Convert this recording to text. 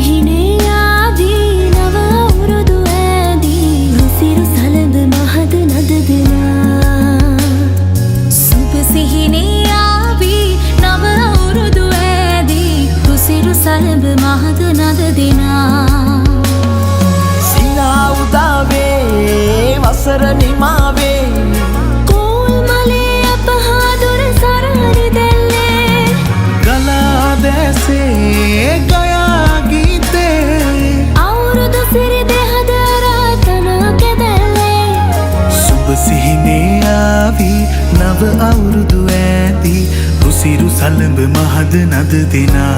සිහිනේ ආදී නව අවුරුදු ඇදී රුසිරු සලඹ මහද නද දෙනා සුබ සිහිනේ ආදී නව අවුරුදු ඇදී රුසිරු සලඹ මහද නද දෙනා සිනා උදාවේ වසර නිමාවේ गया गीते औरुद सिर देहद रातन के दले सुब सिहिने आवी नव औरुदु ऐदी रुसिरु सलंब महद नद दिना